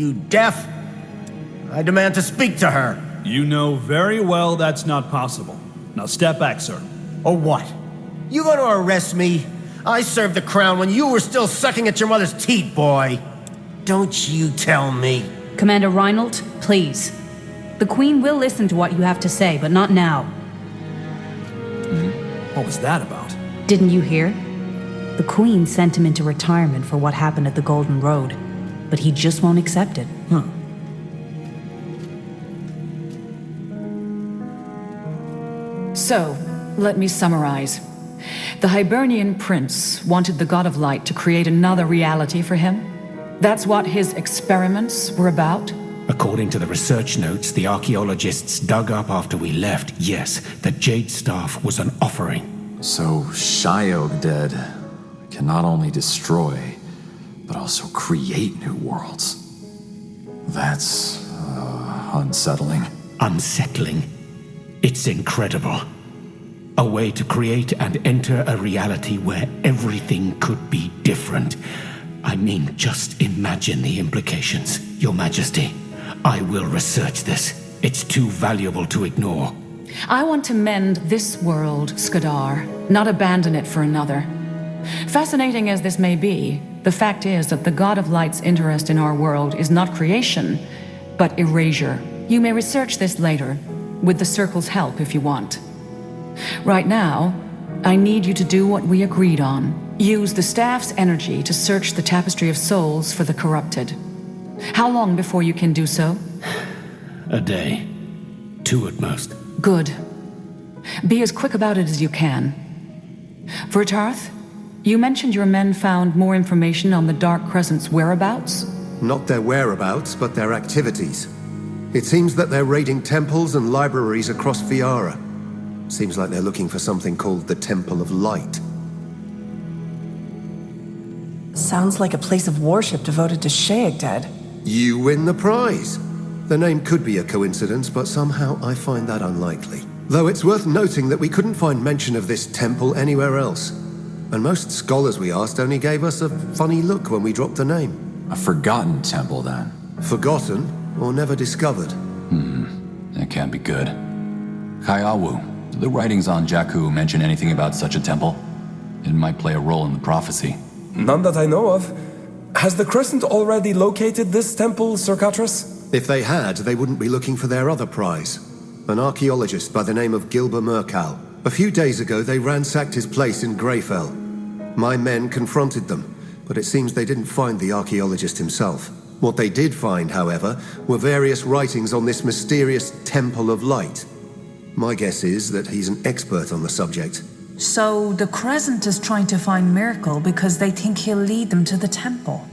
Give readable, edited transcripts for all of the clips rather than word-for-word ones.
you deaf? I demand to speak to her. You know very well that's not possible. Now step back, sir. Or what? You gonna arrest me? I served the crown when you were still sucking at your mother's teat, boy. Don't you tell me. Commander Reinhold, please. The Queen will listen to what you have to say, but not now. What was that about? Didn't you hear? The Queen sent him into retirement for what happened at the Golden Road, but he just won't accept it. So, let me summarize. The Hibernian prince wanted the God of Light to create another reality for him? That's what his experiments were about? According to the research notes the archaeologists dug up after we left, yes, the Jade Staff was an offering. So, Shaiog-Dead can not only destroy, but also create new worlds. That's unsettling. Unsettling? It's incredible. A way to create and enter a reality where everything could be different. I mean, just imagine the implications, Your Majesty. I will research this. It's too valuable to ignore. I want to mend this world, Skadar, not abandon it for another. Fascinating as this may be, the fact is that the God of Light's interest in our world is not creation, but erasure. You may research this later, with the Circle's help if you want. Right now, I need you to do what we agreed on. Use the staff's energy to search the Tapestry of Souls for the corrupted. How long before you can do so? A day. 2 at most. Good. Be as quick about it as you can. Vertarth, you mentioned your men found more information on the Dark Crescent's whereabouts? Not their whereabouts, but their activities. It seems that they're raiding temples and libraries across Fiara. Seems like they're looking for something called the Temple of Light. Sounds like a place of worship devoted to Shaiog-Dead. You win the prize. The name could be a coincidence, but somehow I find that unlikely. Though it's worth noting that we couldn't find mention of this temple anywhere else. And most scholars we asked only gave us a funny look when we dropped the name. A forgotten temple, then. Forgotten or never discovered. That can't be good. Kaiawu, do the writings on Jakku mention anything about such a temple? It might play a role in the prophecy. None that I know of. Has the Crescent already located this temple, Sir Katras? If they had, they wouldn't be looking for their other prize. An archaeologist by the name of Gilber Merkal. A few days ago, they ransacked his place in Greyfell. My men confronted them, but it seems they didn't find the archaeologist himself. What they did find, however, were various writings on this mysterious Temple of Light. My guess is that he's an expert on the subject. So the Crescent is trying to find Miracle because they think he'll lead them to the temple.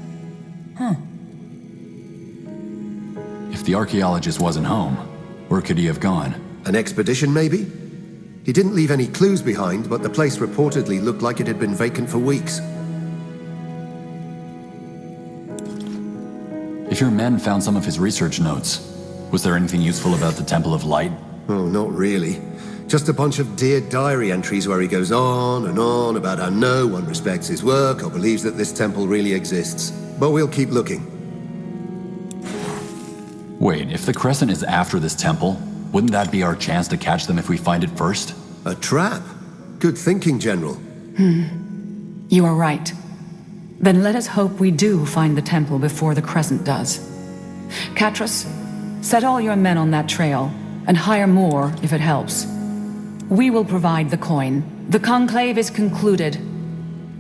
If the archaeologist wasn't home, where could he have gone? An expedition, maybe? He didn't leave any clues behind, but the place reportedly looked like it had been vacant for weeks. If your men found some of his research notes, was there anything useful about the Temple of Light? Oh, not really. Just a bunch of Dear Diary entries where he goes on and on about how no one respects his work or believes that this temple really exists. But we'll keep looking. Wait, if the Crescent is after this temple, wouldn't that be our chance to catch them if we find it first? A trap? Good thinking, General. You are right. Then let us hope we do find the temple before the Crescent does. Katras, set all your men on that trail, and hire more if it helps. We will provide the coin. The conclave is concluded.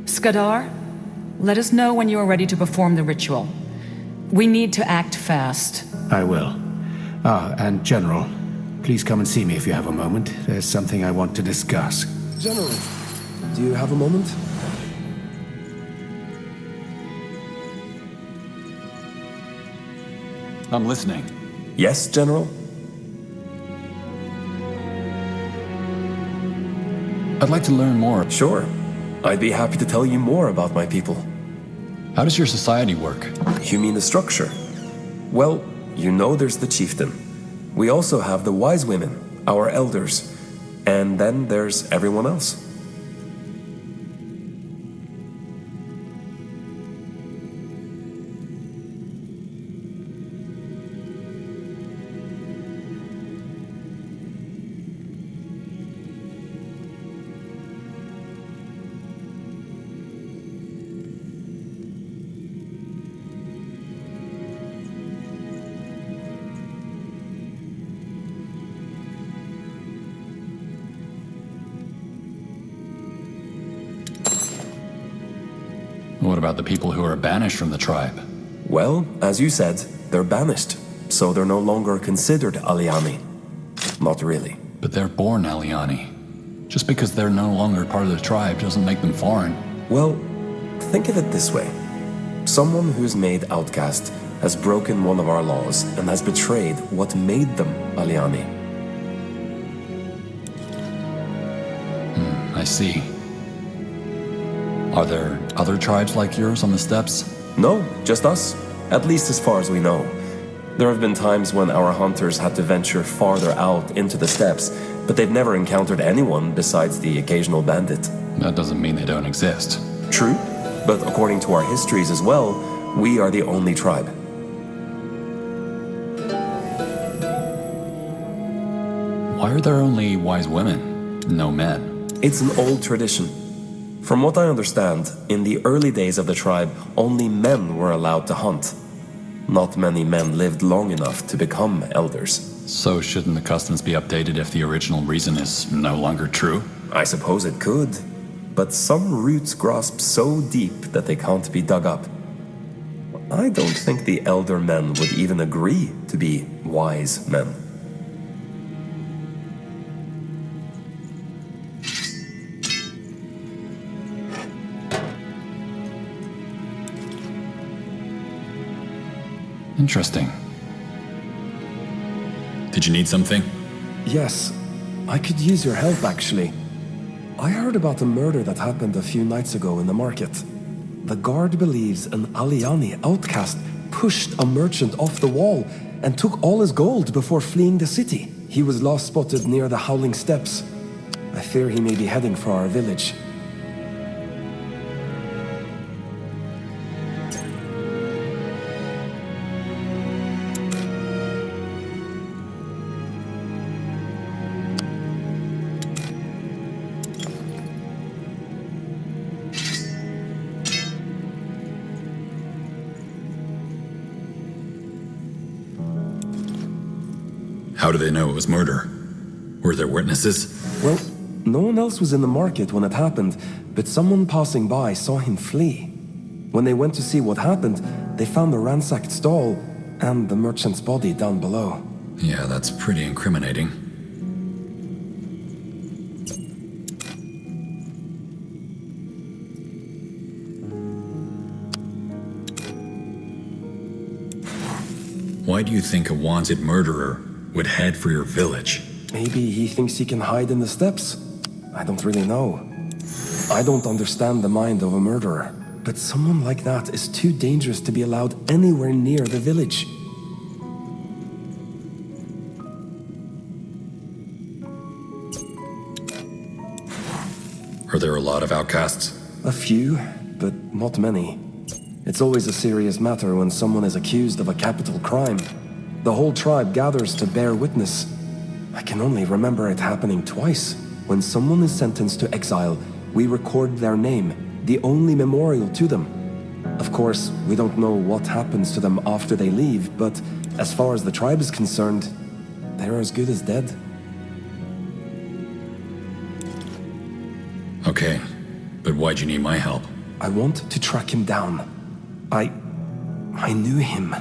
Skadar, let us know when you are ready to perform the ritual. We need to act fast. I will. And General, please come and see me if you have a moment. There's something I want to discuss. General, do you have a moment? I'm listening. Yes, General? I'd like to learn more. Sure. I'd be happy to tell you more about my people. How does your society work? You mean the structure? Well, you know there's the chieftain. We also have the wise women, our elders. And then there's everyone else. about the people who are banished from the tribe? Well, as you said, they're banished, so they're no longer considered Aliani. Not really. But they're born Aliani. Just because they're no longer part of the tribe doesn't make them foreign. Well, think of it this way. Someone who's made outcast has broken one of our laws and has betrayed what made them Aliani. I see. Are there other tribes like yours on the steppes? No, just us. At least as far as we know. There have been times when our hunters had to venture farther out into the steppes, but they've never encountered anyone besides the occasional bandit. That doesn't mean they don't exist. True, but according to our histories as well, we are the only tribe. Why are there only wise women, no men? It's an old tradition. From what I understand, in the early days of the tribe, only men were allowed to hunt. Not many men lived long enough to become elders. So shouldn't the customs be updated if the original reason is no longer true? I suppose it could, but some roots grasp so deep that they can't be dug up. I don't think the elder men would even agree to be wise men. Interesting. Did you need something? Yes, I could use your help actually. I heard about a murder that happened a few nights ago in the market. The guard believes an Aliani outcast pushed a merchant off the wall and took all his gold before fleeing the city. He was last spotted near the Howling Steps. I fear he may be heading for our village. How do they know it was murder? Were there witnesses? Well, no one else was in the market when it happened, but someone passing by saw him flee. When they went to see what happened, they found the ransacked stall and the merchant's body down below. Yeah, that's pretty incriminating. Why do you think a wanted murderer would head for your village? Maybe he thinks he can hide in the steppes. I don't really know. I don't understand the mind of a murderer, but someone like that is too dangerous to be allowed anywhere near the village. Are there a lot of outcasts? A few, but not many. It's always a serious matter when someone is accused of a capital crime. The whole tribe gathers to bear witness. I can only remember it happening twice. When someone is sentenced to exile, we record their name, the only memorial to them. Of course, we don't know what happens to them after they leave, but as far as the tribe is concerned, they're as good as dead. Okay, but why'd you need my help? I want to track him down. I knew him.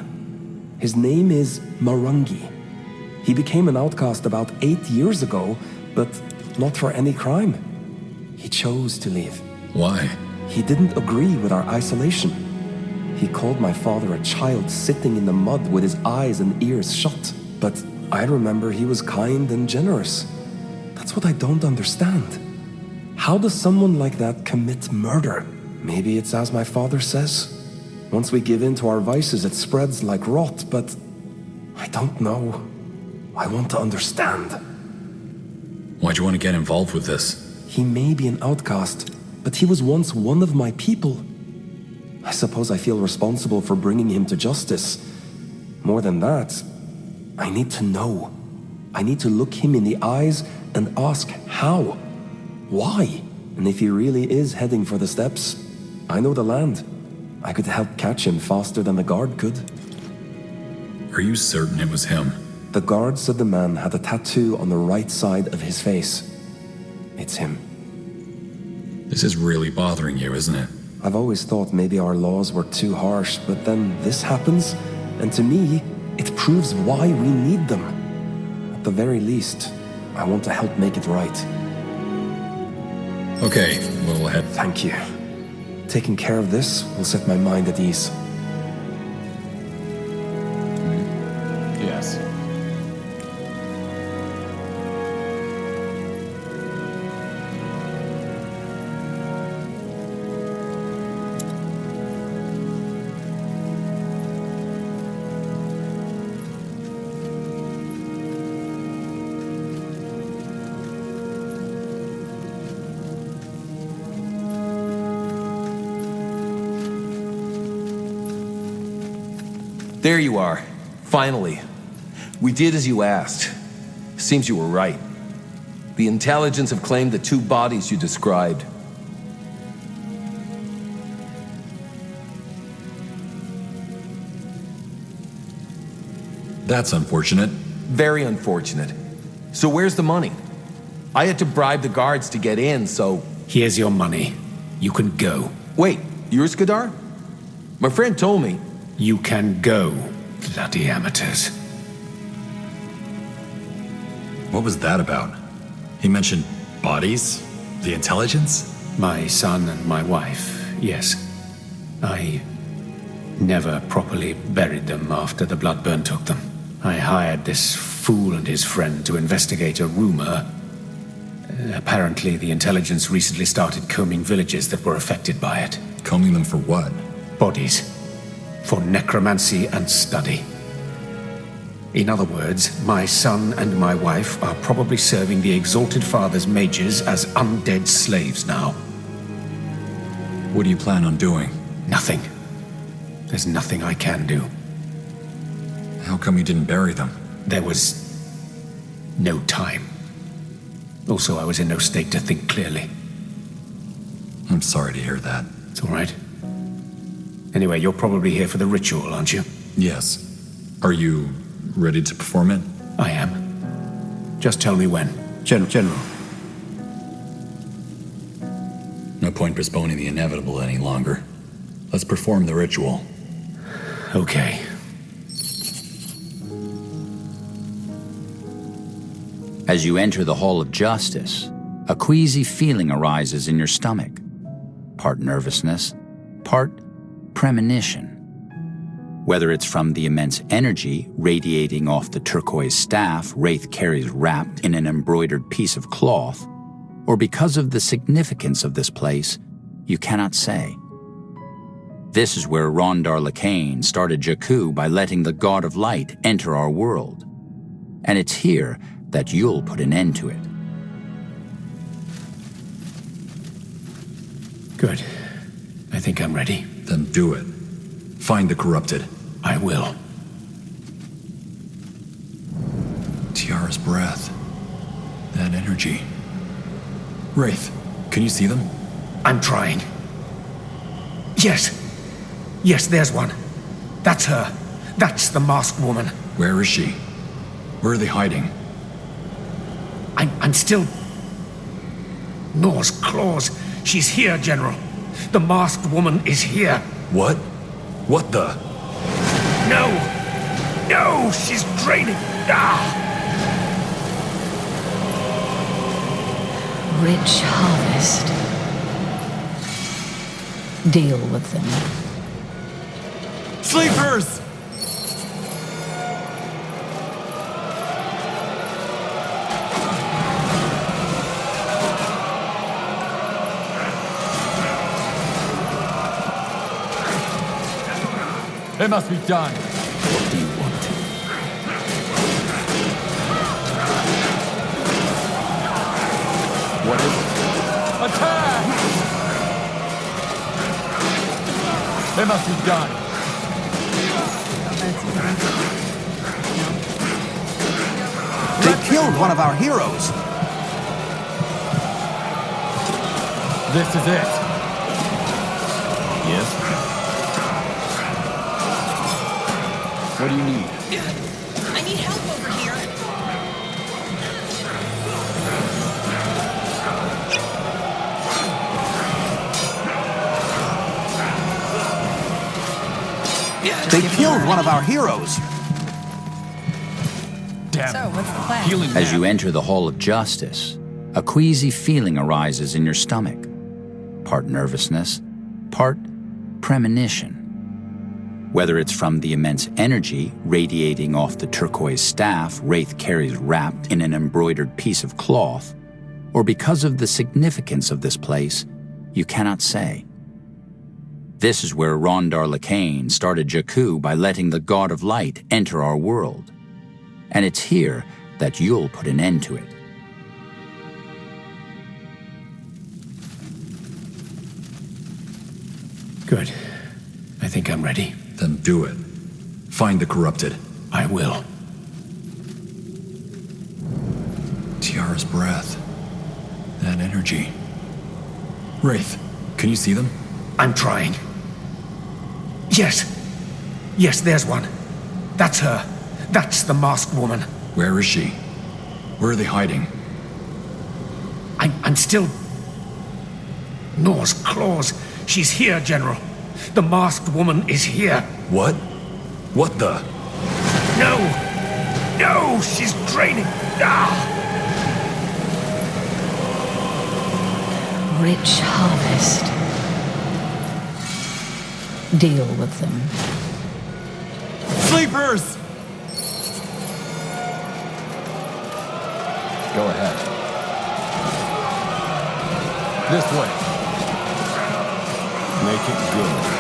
His name is Marungi. He became an outcast about 8 years ago, but not for any crime. He chose to leave. Why? He didn't agree with our isolation. He called my father a child sitting in the mud with his eyes and ears shut. But I remember he was kind and generous. That's what I don't understand. How does someone like that commit murder? Maybe it's as my father says. Once we give in to our vices, it spreads like rot, but I don't know. I want to understand. Why'd you want to get involved with this? He may be an outcast, but he was once one of my people. I suppose I feel responsible for bringing him to justice. More than that, I need to know. I need to look him in the eyes and ask how. Why? And if he really is heading for the steppes, I know the land. I could help catch him faster than the guard could. Are you certain it was him? The guard said the man had a tattoo on the right side of his face. It's him. This is really bothering you, isn't it? I've always thought maybe our laws were too harsh, but then this happens, and to me, it proves why we need them. At the very least, I want to help make it right. Okay, we'll head. Thank you. Taking care of this will set my mind at ease. Yes. There you are. Finally. We did as you asked. Seems you were right. The intelligence have claimed the 2 bodies you described. That's unfortunate. Very unfortunate. So where's the money? I had to bribe the guards to get in, so... Here's your money. You can go. Wait, you're Skadar? My friend told me... You can go, bloody amateurs. What was that about? He mentioned bodies? The intelligence? My son and my wife, yes. I never properly buried them after the Bloodburn took them. I hired this fool and his friend to investigate a rumor. Apparently, the intelligence recently started combing villages that were affected by it. Combing them for what? Bodies. For necromancy and study. In other words, my son and my wife are probably serving the Exalted Father's mages as undead slaves now. What do you plan on doing? Nothing. There's nothing I can do. How come you didn't bury them? There was no time. Also, I was in no state to think clearly. I'm sorry to hear that. It's all right. Anyway, you're probably here for the ritual, aren't you? Yes. Are you ready to perform it? I am. Just tell me when. General. No point postponing the inevitable any longer. Let's perform the ritual. Okay. As you enter the Hall of Justice, a queasy feeling arises in your stomach. Part nervousness, part premonition. Whether it's from the immense energy radiating off the turquoise staff Wraith carries wrapped in an embroidered piece of cloth, or because of the significance of this place, you cannot say. This is where Rondar Lacane started Jakku by letting the God of Light enter our world. And it's here that you'll put an end to it. Good. I think I'm ready. Then do it. Find the corrupted. I will. Tiara's breath. That energy. Wraith, can you see them? I'm trying. Yes. Yes, there's one. That's her. That's the masked woman. Where is she? Where are they hiding? I'm still... Nor's claws. She's here, General. The masked woman is here. What? What the? No! No! She's draining! Ah! Rich harvest. Deal with them. Sleepers! It must be done. What do you want? What is it? Attack! It must be done. They killed one of our heroes. This is it. Yes? What do you need? I need help over here. Let's They give them killed a one of our heroes. So, what's the plan? As you enter the Hall of Justice, a queasy feeling arises in your stomach. Part nervousness, part premonition. Whether it's from the immense energy radiating off the turquoise staff Wraith carries wrapped in an embroidered piece of cloth, or because of the significance of this place, you cannot say. This is where Rondar Lacane started Jakku by letting the God of Light enter our world. And it's here that you'll put an end to it. Good. I think I'm ready. Then do it. Find the corrupted. I will. Tiara's breath. That energy. Wraith, can you see them? I'm trying. Yes. Yes, there's one. That's her. That's the masked woman. Where is she? Where are they hiding? I'm still... Nor's claws. She's here, General. The masked woman is here. What? What the? No! No! She's draining. Ah! Rich harvest. Deal with them. Sleepers! Go ahead. This way. Make it good.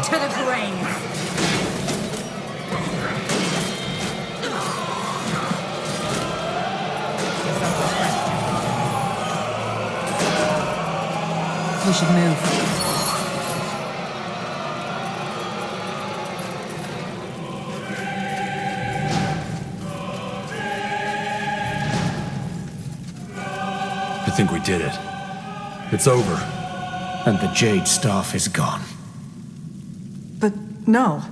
To the grave. We should move. I think we did it. It's over. And the Jade Staff is gone. But no.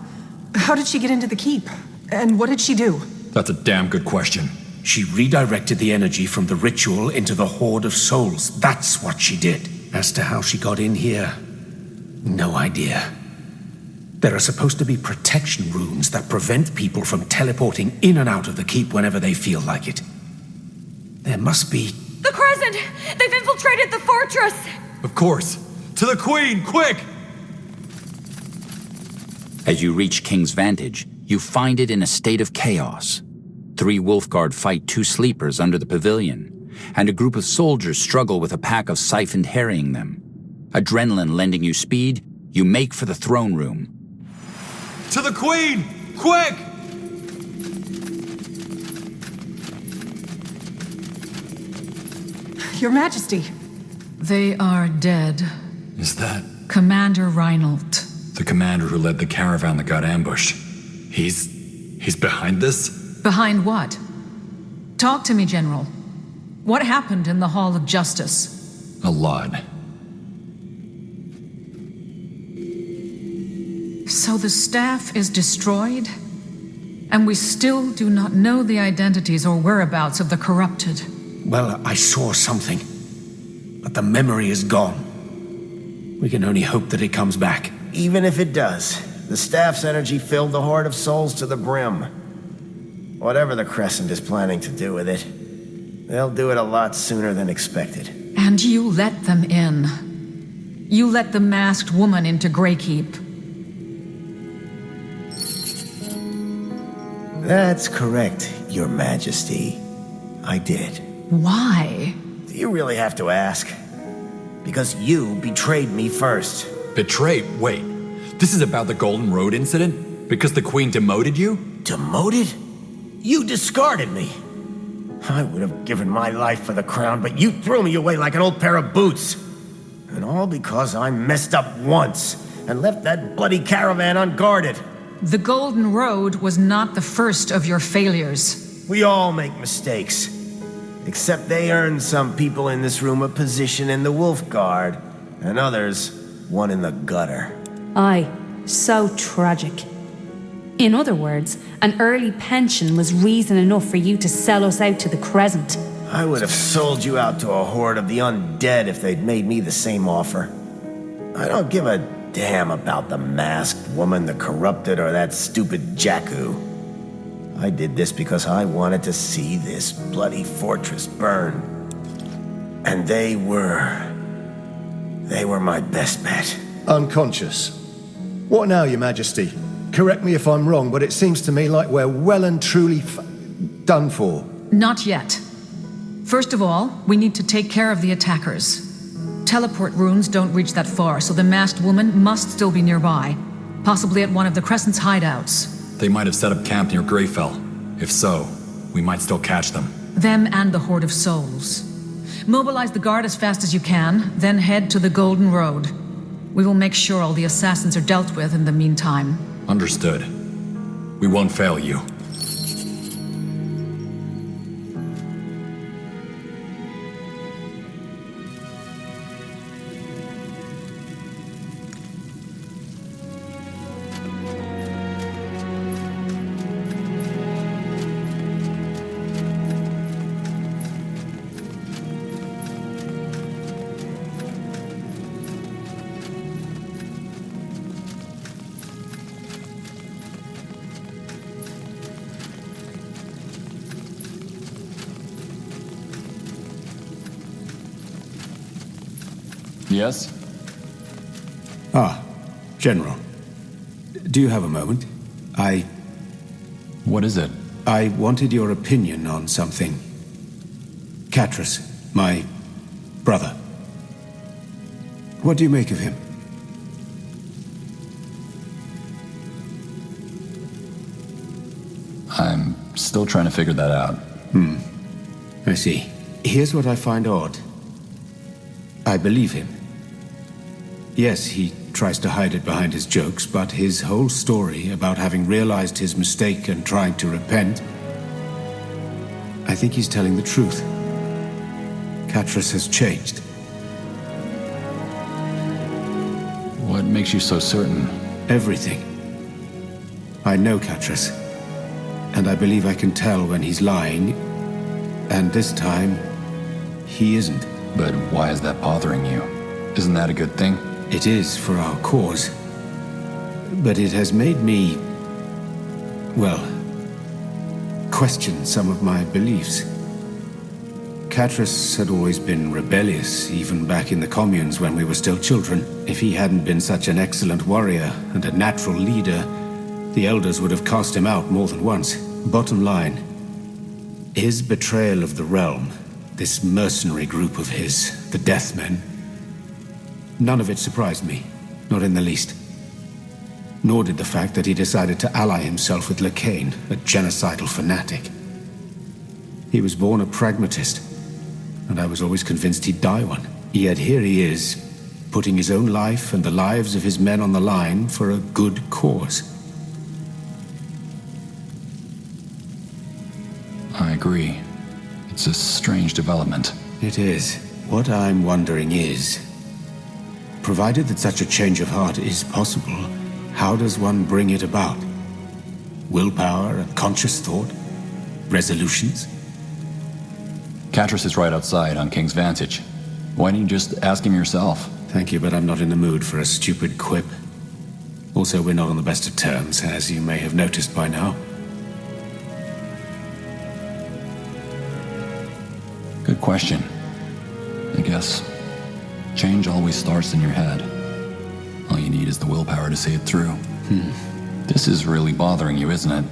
How did she get into the keep? And what did she do? That's a damn good question. She redirected the energy from the ritual into the Horde of Souls. That's what she did. As to how she got in here, no idea. There are supposed to be protection runes that prevent people from teleporting in and out of the keep whenever they feel like it. There must be... The Crescent! They've infiltrated the fortress! Of course. To the Queen, quick! As you reach King's Vantage, you find it in a state of chaos. 3 Wolfguard fight 2 sleepers under the pavilion, and a group of soldiers struggle with a pack of siphoned harrying them. Adrenaline lending you speed, you make for the throne room. To the Queen! Quick! Your Majesty. They are dead. Is that Commander Reinhold? the commander who led the caravan that got ambushed? He's behind this? Behind what? Talk to me, General. What happened in the Hall of Justice? A lot. So the staff is destroyed? And we still do not know the identities or whereabouts of the corrupted? Well, I saw something. But the memory is gone. We can only hope that it comes back. Even if it does, the staff's energy filled the Horde of Souls to the brim. Whatever the Crescent is planning to do with it, they'll do it a lot sooner than expected. And you let them in. You let the masked woman into Greykeep. That's correct, Your Majesty. I did. Why? Do you really have to ask? Because you betrayed me first. Betrayed? Wait. This is about the Golden Road incident? Because the Queen demoted you? Demoted? You discarded me. I would have given my life for the crown, but you threw me away like an old pair of boots. And all because I messed up once and left that bloody caravan unguarded. The Golden Road was not the first of your failures. We all make mistakes. Except they earned some people in this room a position in the Wolf Guard, and others one in the gutter. Aye, so tragic. In other words, an early pension was reason enough for you to sell us out to the Crescent. I would have sold you out to a horde of the undead if they'd made me the same offer. I don't give a damn about the masked woman, the corrupted, or that stupid Jakku. I did this because I wanted to see this bloody fortress burn. And they were my best bet. Unconscious. What now, Your Majesty? Correct me if I'm wrong, but it seems to me like we're well and truly done for. Not yet. First of all, we need to take care of the attackers. Teleport runes don't reach that far, so the masked woman must still be nearby. Possibly at one of the Crescent's hideouts. They might have set up camp near Greyfell. If so, we might still catch them. Them and the Horde of Souls. Mobilize the guard as fast as you can, then head to the Golden Road. We will make sure all the assassins are dealt with in the meantime. Understood. We won't fail you. Yes? Ah, General. Do you have a moment? What is it? I wanted your opinion on something. Catras, my brother. What do you make of him? I'm still trying to figure that out. I see. Here's what I find odd. I believe him. Yes, he tries to hide it behind his jokes, but his whole story about having realized his mistake and trying to repent, I think he's telling the truth. Catras has changed. What makes you so certain? Everything. I know Catras, and I believe I can tell when he's lying, and this time, he isn't. But why is that bothering you? Isn't that a good thing? It is for our cause. But it has made me, well, question some of my beliefs. Catras had always been rebellious, even back in the communes when we were still children. If he hadn't been such an excellent warrior and a natural leader, the elders would have cast him out more than once. Bottom line, his betrayal of the realm, this mercenary group of his, the Deathmen, none of it surprised me, not in the least. Nor did the fact that he decided to ally himself with Lacane, a genocidal fanatic. He was born a pragmatist, and I was always convinced he'd die one. Yet here he is, putting his own life and the lives of his men on the line for a good cause. I agree. It's a strange development. It is. What I'm wondering is, provided that such a change of heart is possible, how does one bring it about? Willpower and conscious thought? Resolutions? Catras is right outside on King's Vantage. Why don't you just ask him yourself? Thank you, but I'm not in the mood for a stupid quip. Also, we're not on the best of terms, as you may have noticed by now. Good question. I guess change always starts in your head. All you need is the willpower to see it through. This is really bothering you, isn't it?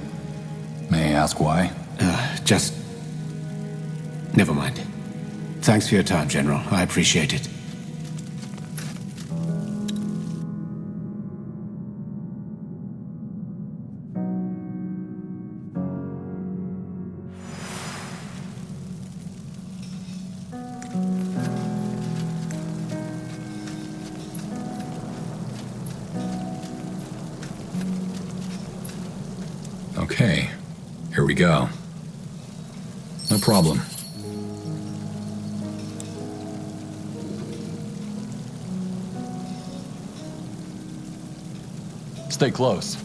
May I ask why? Just... never mind. Thanks for your time, General. I appreciate it. Okay, here we go. No problem. Stay close.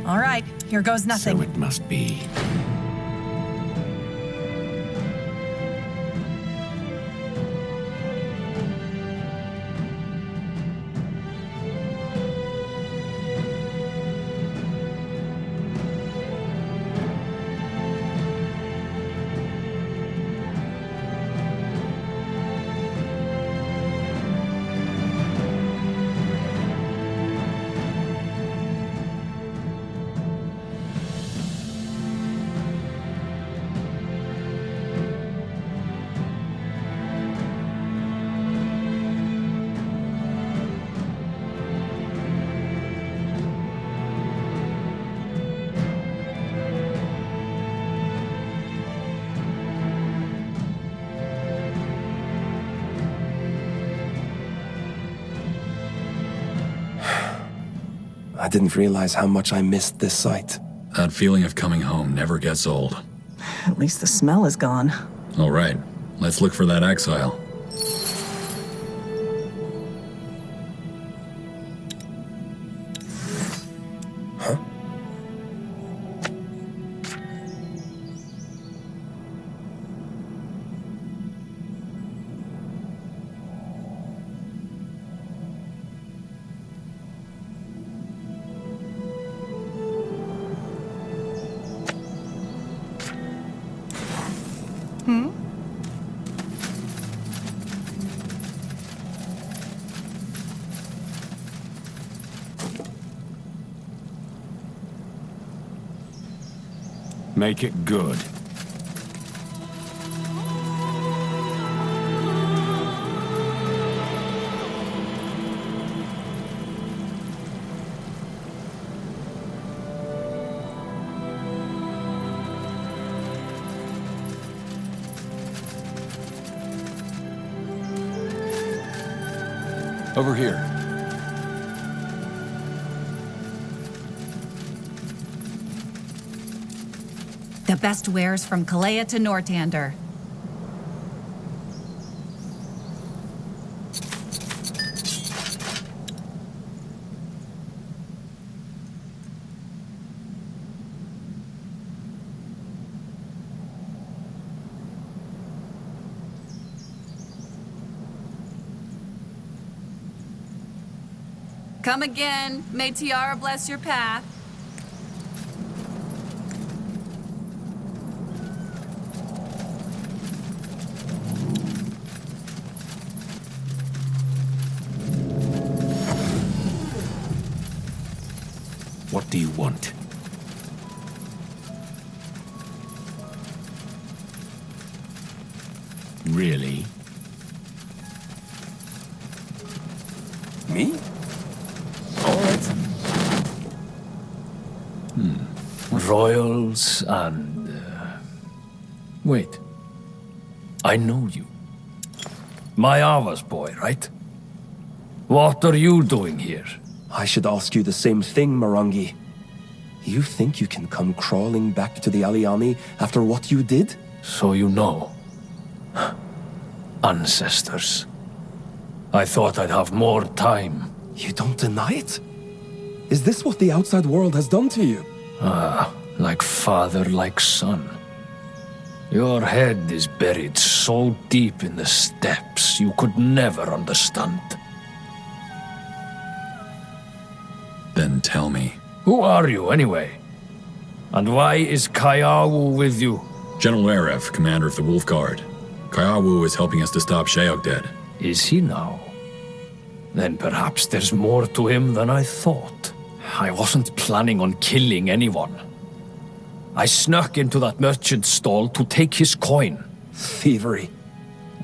All right, here goes nothing. So it must be. I didn't realize how much I missed this site. That feeling of coming home never gets old. At least the smell is gone. All right, let's look for that exile. Make it good. Over here. The best wares from Kalea to Nortander. Come again. May Tiara bless your path. What do you want? Really? Me? Royals and... Wait. I know you. My Ava's boy, right? What are you doing here? I should ask you the same thing, Morangi. You think you can come crawling back to the Aliani after what you did? So you know. Ancestors. I thought I'd have more time. You don't deny it? Is this what the outside world has done to you? Like father, like son. Your head is buried so deep in the steppes you could never understand. Then tell me. Who are you, anyway? And why is Kayao with you? General Arev, commander of the Wolf Guard. Kyawu is helping us to stop Sheogded. Is he now? Then perhaps there's more to him than I thought. I wasn't planning on killing anyone. I snuck into that merchant's stall to take his coin. Thievery.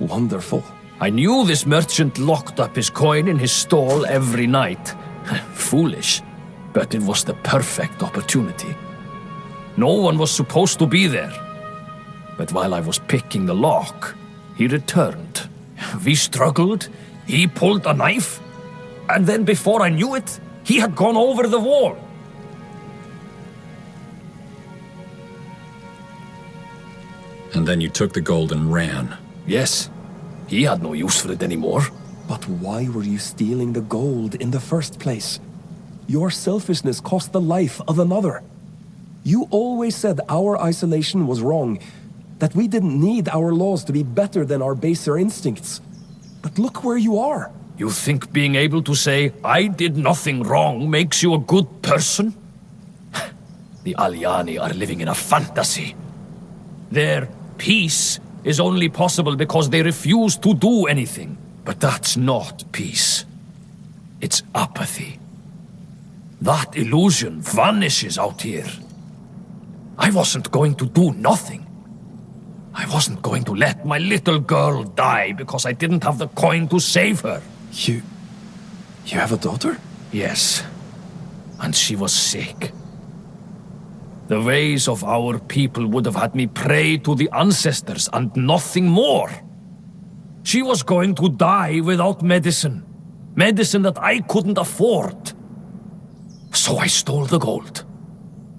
Wonderful. I knew this merchant locked up his coin in his stall every night. Foolish, but it was the perfect opportunity. No one was supposed to be there. But while I was picking the lock, he returned. We struggled, he pulled a knife, and then before I knew it, he had gone over the wall. And then you took the gold and ran. Yes, he had no use for it anymore. But why were you stealing the gold in the first place? Your selfishness cost the life of another. You always said our isolation was wrong, that we didn't need our laws to be better than our baser instincts. But look where you are. You think being able to say, I did nothing wrong, makes you a good person? The Aliani are living in a fantasy. Their peace is only possible because they refuse to do anything. But that's not peace. It's apathy. That illusion vanishes out here. I wasn't going to do nothing. I wasn't going to let my little girl die because I didn't have the coin to save her. You have a daughter? Yes. And she was sick. The ways of our people would have had me pray to the ancestors and nothing more. She was going to die without medicine. Medicine that I couldn't afford. So I stole the gold.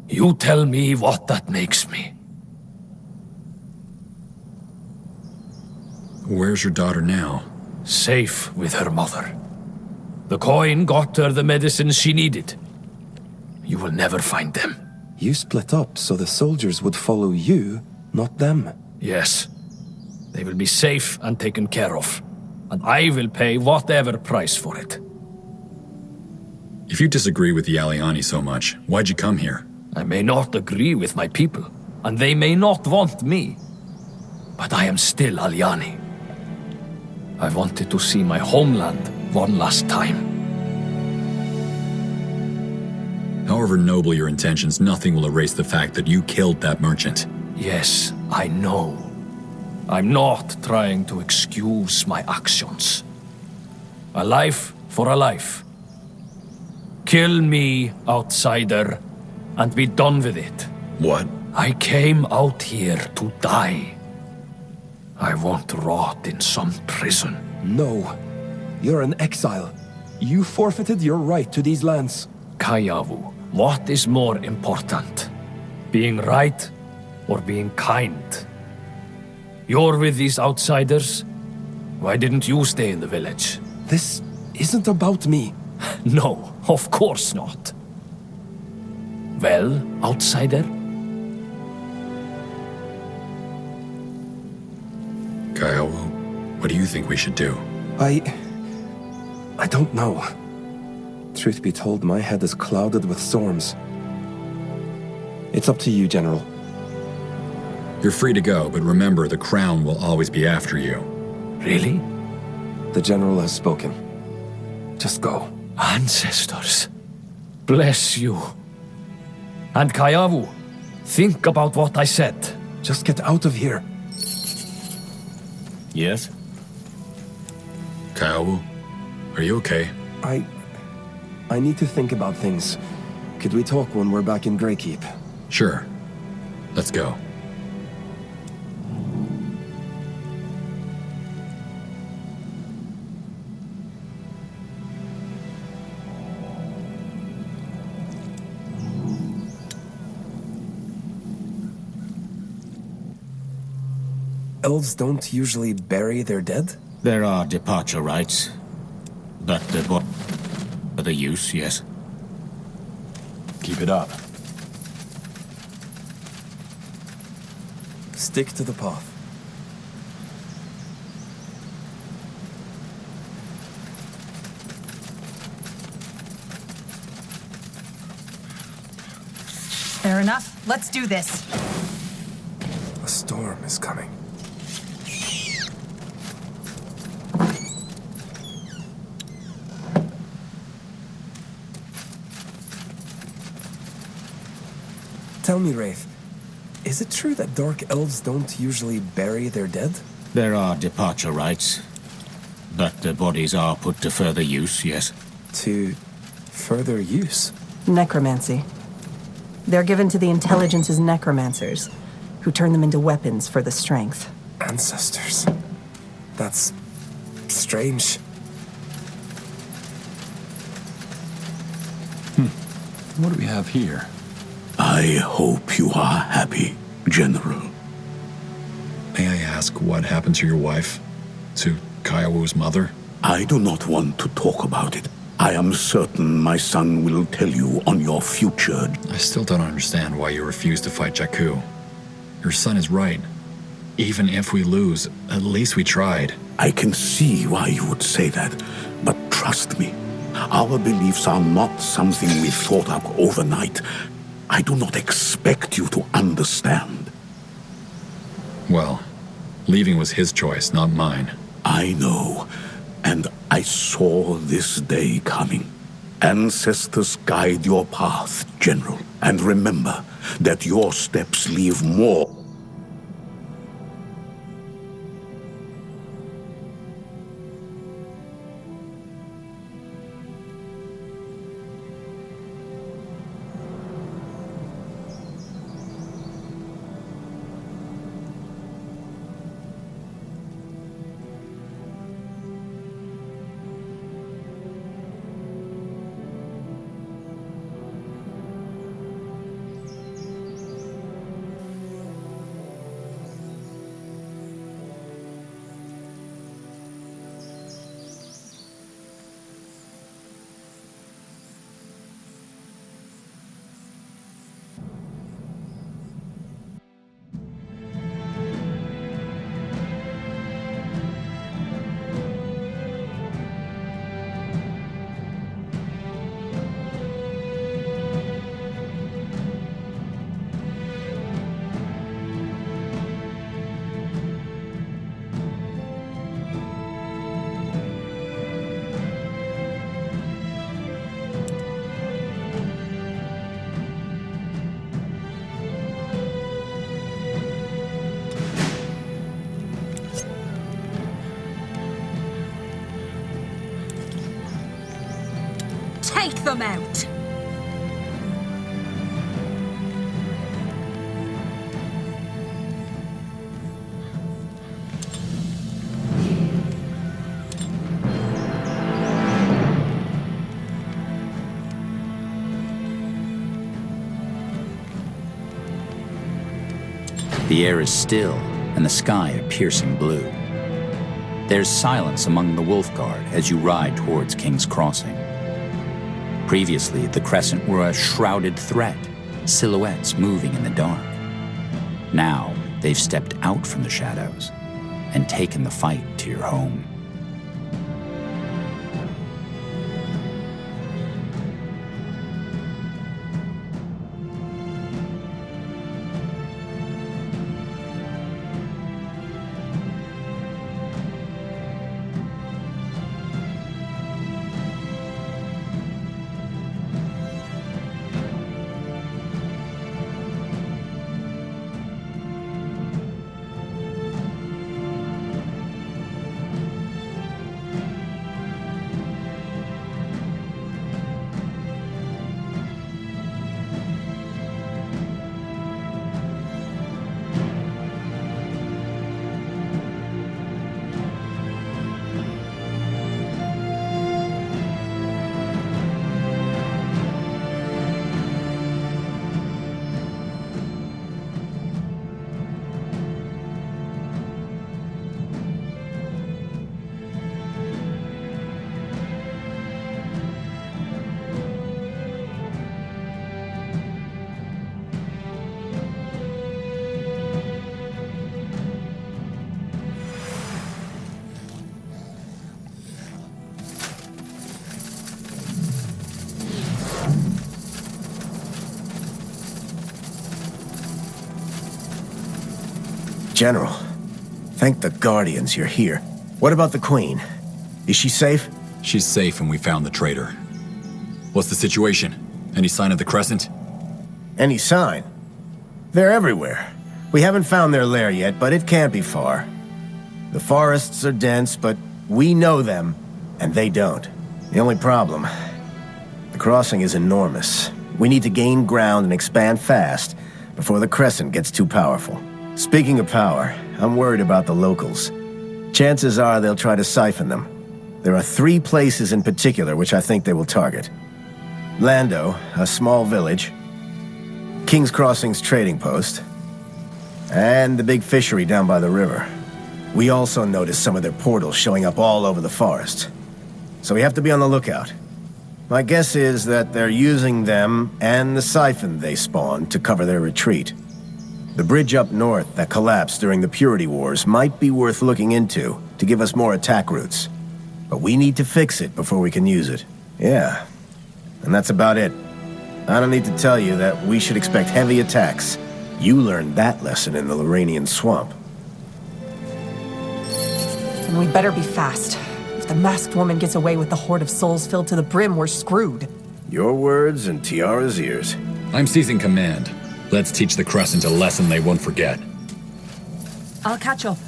You tell me what that makes me. Where's your daughter now? Safe with her mother. The coin got her the medicine she needed. You will never find them. You split up so the soldiers would follow you, not them. Yes. They will be safe and taken care of. And I will pay whatever price for it. If you disagree with the Aliani so much, why'd you come here? I may not agree with my people, and they may not want me. But I am still Aliani. I wanted to see my homeland one last time. However noble your intentions, nothing will erase the fact that you killed that merchant. Yes, I know. I'm not trying to excuse my actions. A life for a life. Kill me, outsider, and be done with it. What? I came out here to die. I won't rot in some prison. No. You're an exile. You forfeited your right to these lands. Kyawu, what is more important? Being right or being kind? You're with these outsiders? Why didn't you stay in the village? This isn't about me. No, of course not. Well, outsider? Kyawu, what do you think we should do? I don't know. Truth be told, my head is clouded with storms. It's up to you, General. You're free to go, but remember, the crown will always be after you. Really? The General has spoken. Just go. Ancestors, bless you. And Kyawu, think about what I said. Just get out of here. Yes? Kyawu, are you okay? I need to think about things. Could we talk when we're back in Greykeep? Sure. Let's go. Elves don't usually bury their dead? There are departure rites. But for the use, yes. Keep it up. Stick to the path. Fair enough. Let's do this. A storm is coming. Tell me, Wraith, is it true that Dark Elves don't usually bury their dead? There are departure rites, but the bodies are put to further use, yes. To further use? Necromancy. They're given to the Intelligence's necromancers, who turn them into weapons for the strength. Ancestors. That's strange. What do we have here? I hope you are happy, General. May I ask what happened to your wife? To Kaiowu's mother? I do not want to talk about it. I am certain my son will tell you on your future. I still don't understand why you refuse to fight Jakku. Your son is right. Even if we lose, at least we tried. I can see why you would say that, but trust me, our beliefs are not something we thought up overnight. I do not expect you to understand. Well, leaving was his choice, not mine. I know, and I saw this day coming. Ancestors guide your path, General, and remember that your steps leave more. Take them out! The air is still, and the sky a piercing blue. There's silence among the Wolf Guard as you ride towards King's Crossing. Previously, the Crescent were a shrouded threat, silhouettes moving in the dark. Now, they've stepped out from the shadows and taken the fight to your home. General, thank the Guardians you're here. What about the Queen? Is she safe? She's safe and we found the traitor. What's the situation? Any sign of the Crescent? Any sign? They're everywhere. We haven't found their lair yet, but it can't be far. The forests are dense, but we know them, and they don't. The only problem, the crossing is enormous. We need to gain ground and expand fast before the Crescent gets too powerful. Speaking of power, I'm worried about the locals. Chances are they'll try to siphon them. There are 3 places in particular which I think they will target. Lando, a small village, King's Crossing's trading post, and the big fishery down by the river. We also noticed some of their portals showing up all over the forest. So we have to be on the lookout. My guess is that they're using them and the siphon they spawned to cover their retreat. The bridge up north that collapsed during the Purity Wars might be worth looking into to give us more attack routes. But we need to fix it before we can use it. Yeah, and that's about it. I don't need to tell you that we should expect heavy attacks. You learned that lesson in the Loranian swamp. And we better be fast. If the masked woman gets away with the horde of souls filled to the brim, we're screwed. Your words and Tiara's ears. I'm seizing command. Let's teach the Crescent a lesson they won't forget. I'll catch up.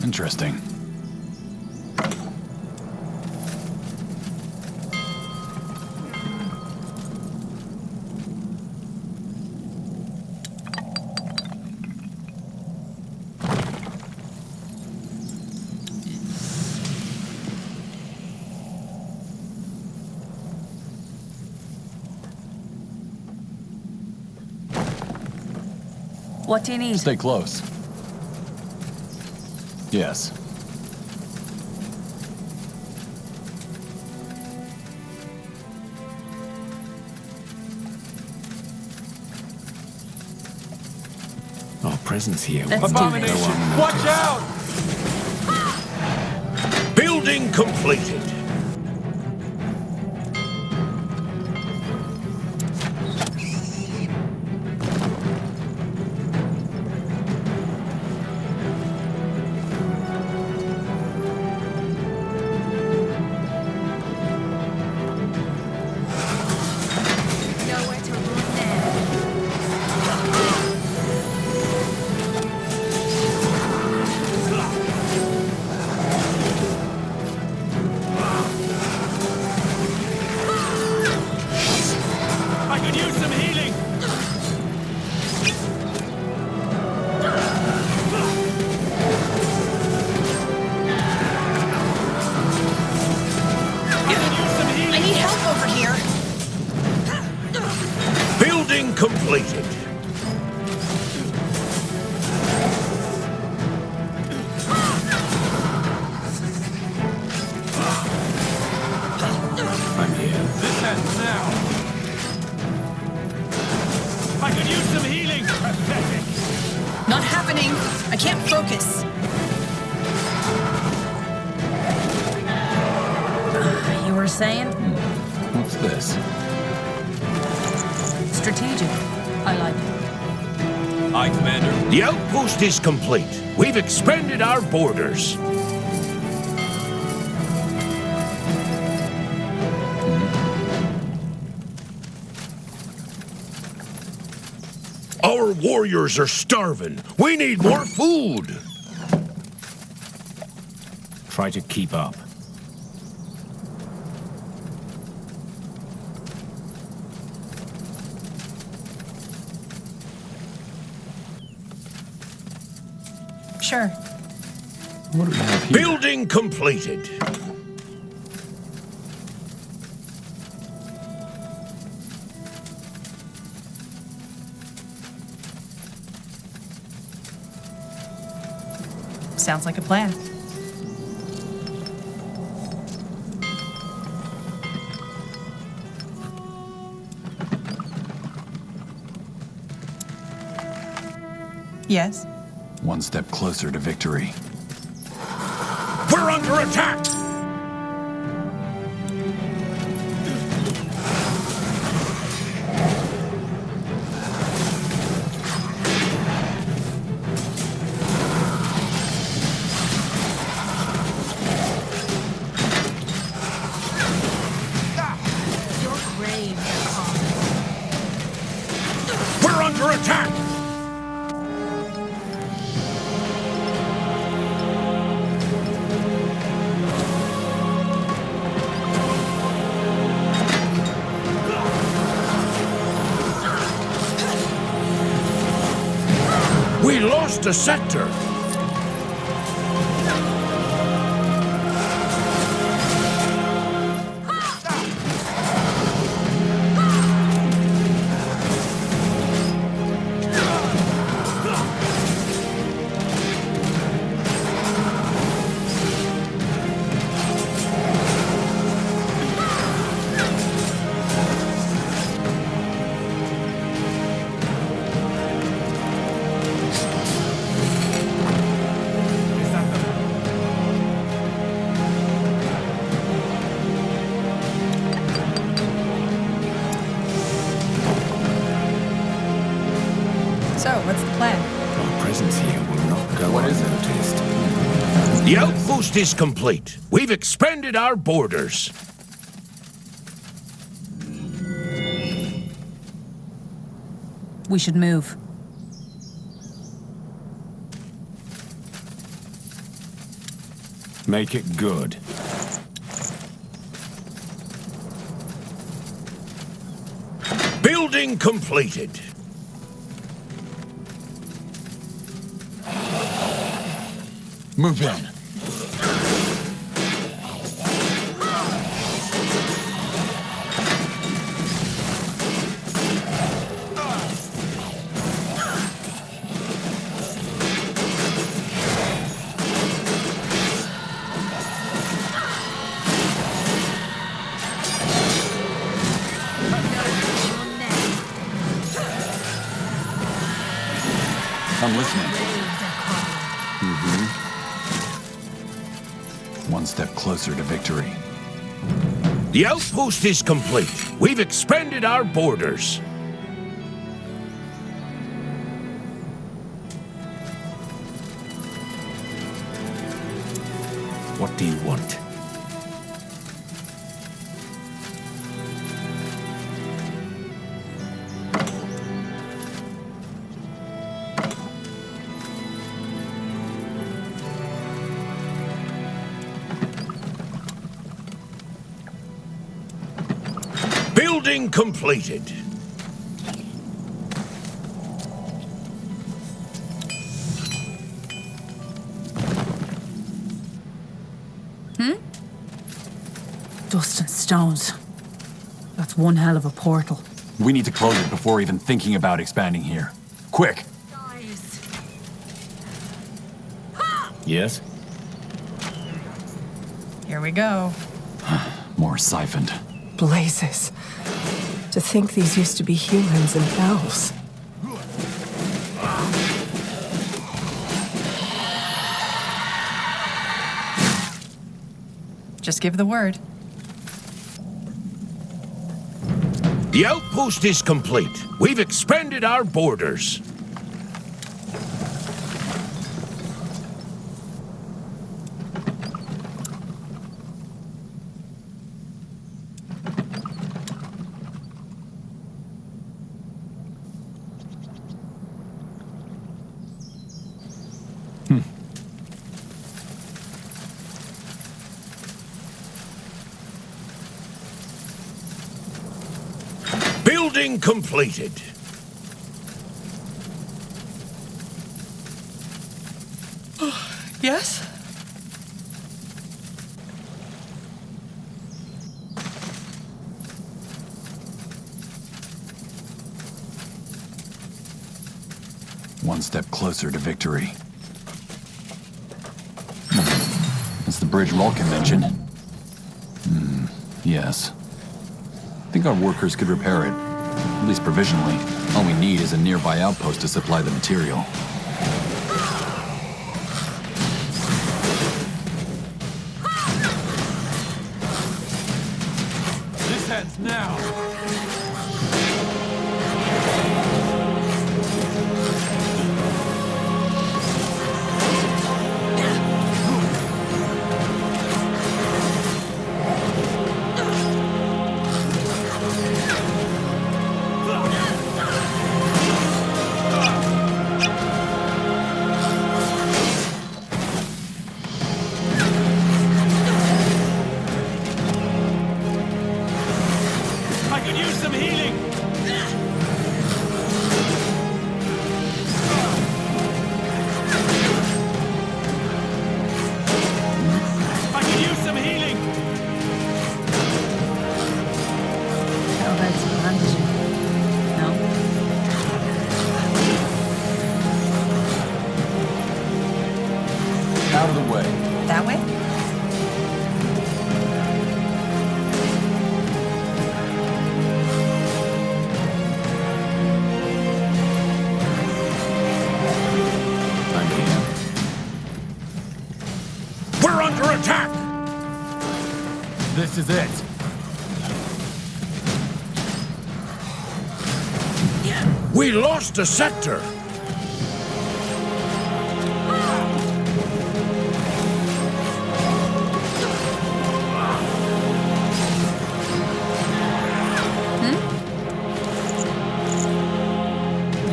Interesting. What do you need? Stay close. Yes. Our presence here. Let's do this. Watch out! Building completed. Completed. I'm here. This ends now. I could use some healing. Pathetic. Not happening. I can't focus. You were saying? What's this? Strategic. I like it. Aye, Commander. The outpost is complete. We've expanded our borders. Our warriors are starving. We need more food. Try to keep up. Sure. What do we have here? Building completed. Sounds like a plan. Yes? One step closer to victory. We're under attack! lost a sector. So, what's the plan? Our presence here will not go unnoticed. The outpost is complete. We've expanded our borders. We should move. Make it good. Building completed. Move in. I'm listening. One step closer to victory. The outpost is complete. We've expanded our borders. What do you want? Building completed. Dust and stones. That's one hell of a portal. We need to close it before even thinking about expanding here. Quick! Yes? Here we go. More siphoned. Blazes. To think these used to be humans and elves. Just give the word. The outpost is complete. We've expanded our borders. Building completed. Yes? One step closer to victory. That's the bridge Vulcan mentioned. Yes. I think our workers could repair it. At least provisionally. All we need is a nearby outpost to supply the material. This ends now! I Out of the way. That way? We're under attack! This is it. We lost a sector!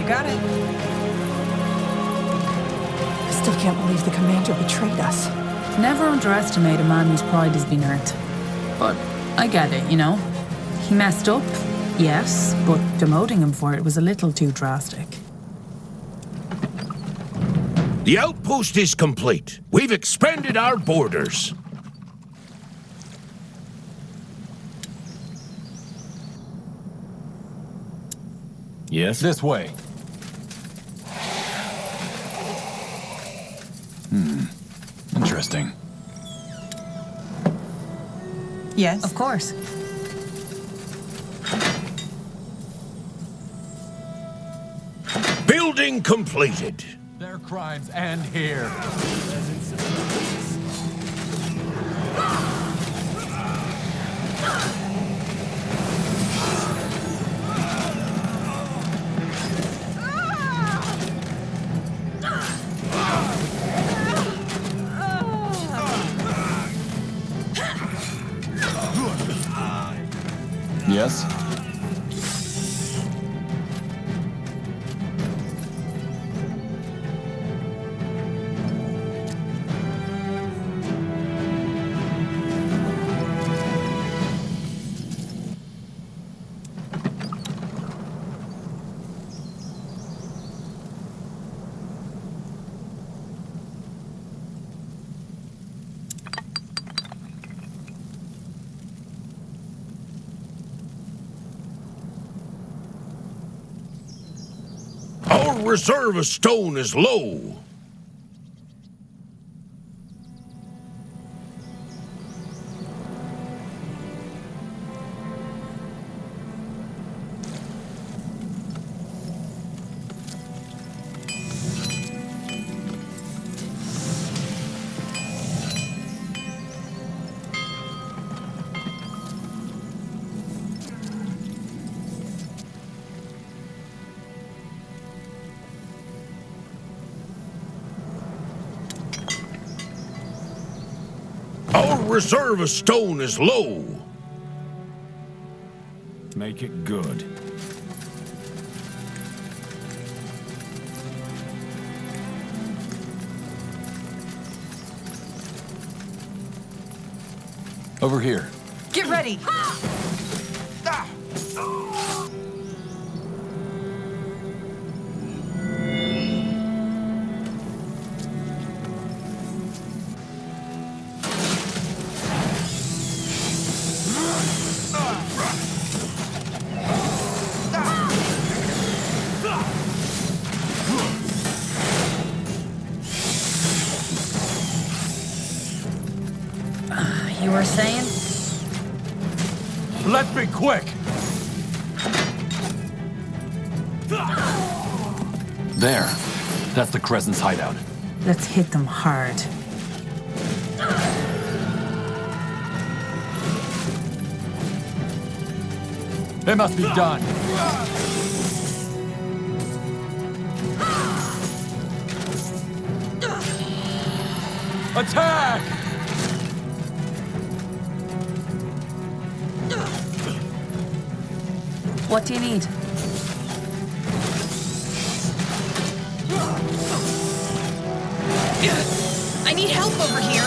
Got it. I still can't believe the commander betrayed us. Never underestimate a man whose pride has been hurt. But I get it, you know. He messed up, yes, but demoting him for it was a little too drastic. The outpost is complete. We've expanded our borders. Yes? This way. Interesting. Yes? Of course. Building completed. Their crimes end here. Yes? Our reserve of stone is low. Our reserve of stone is low. Make it good. Over here. Get ready! You were saying? Let's be quick! There. That's the Crescent's hideout. Let's hit them hard. It must be done. Attack! What do you need? I need help over here.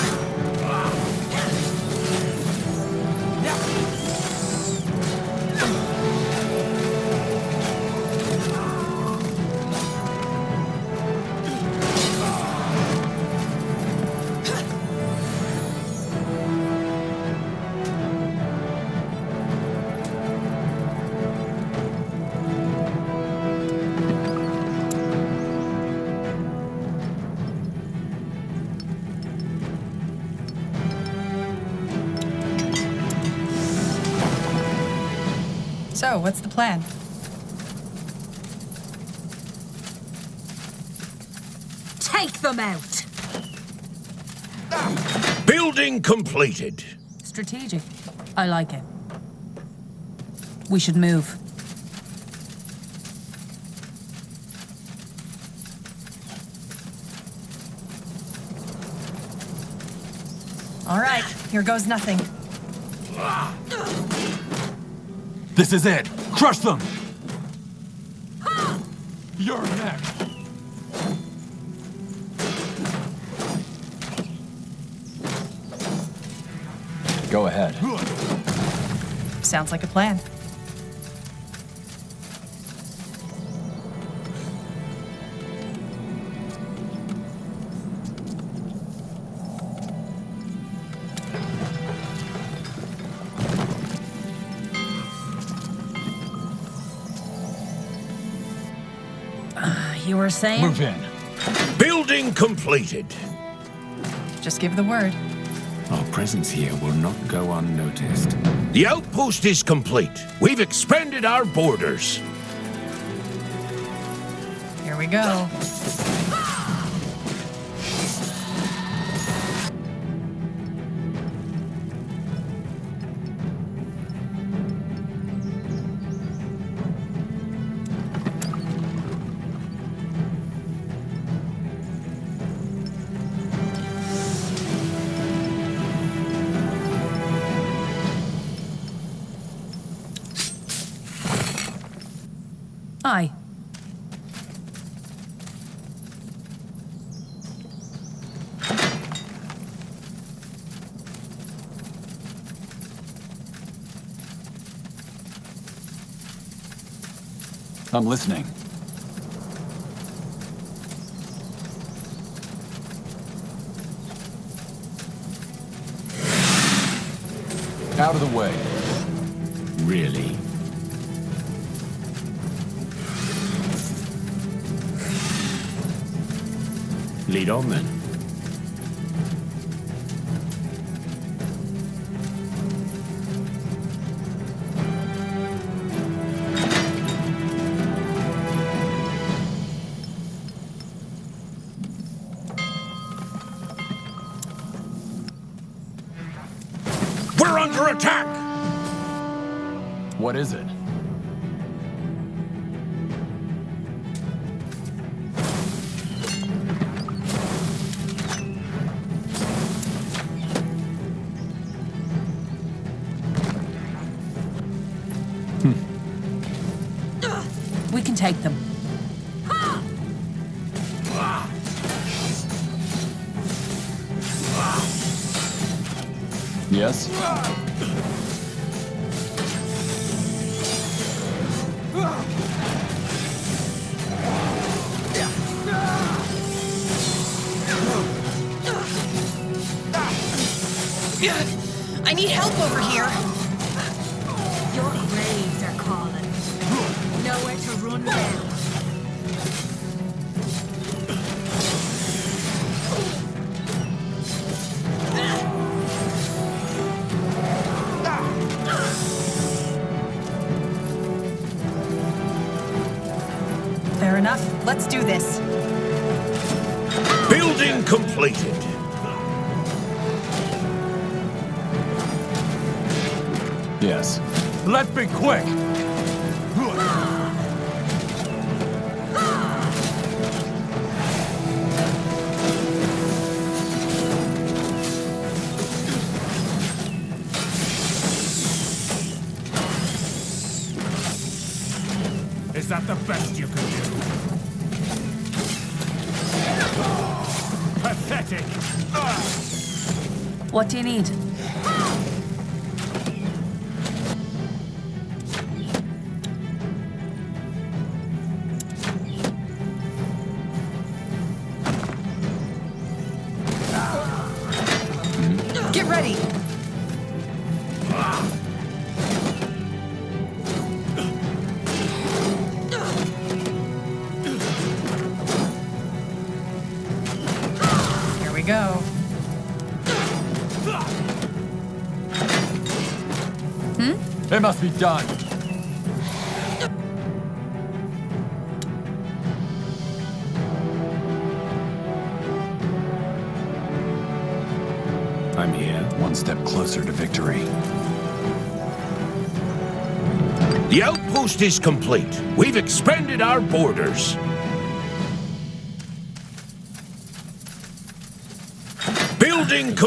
So, what's the plan? Take them out! Building completed. Strategic. I like it. We should move. All right, here goes nothing. This is it! Crush them! You're next! Go ahead. Sounds like a plan. You were saying? Move in. Building completed. Just give the word. Our presence here will not go unnoticed. The outpost is complete. We've expanded our borders. Here we go. Aye. I'm listening. Out of the way. Really? Lead on then. We're under attack! What is it? We can take them. Yes? I need help over here. Your graves are calling. Nowhere to run now. Fair enough. Let's do this. Building completed. Yes. Let's be quick! Is that the best you can do? Pathetic! What do you need? Get ready. Here we go. It must be done. I'm here. One step closer to victory. The outpost is complete. We've expanded our borders. Building complete.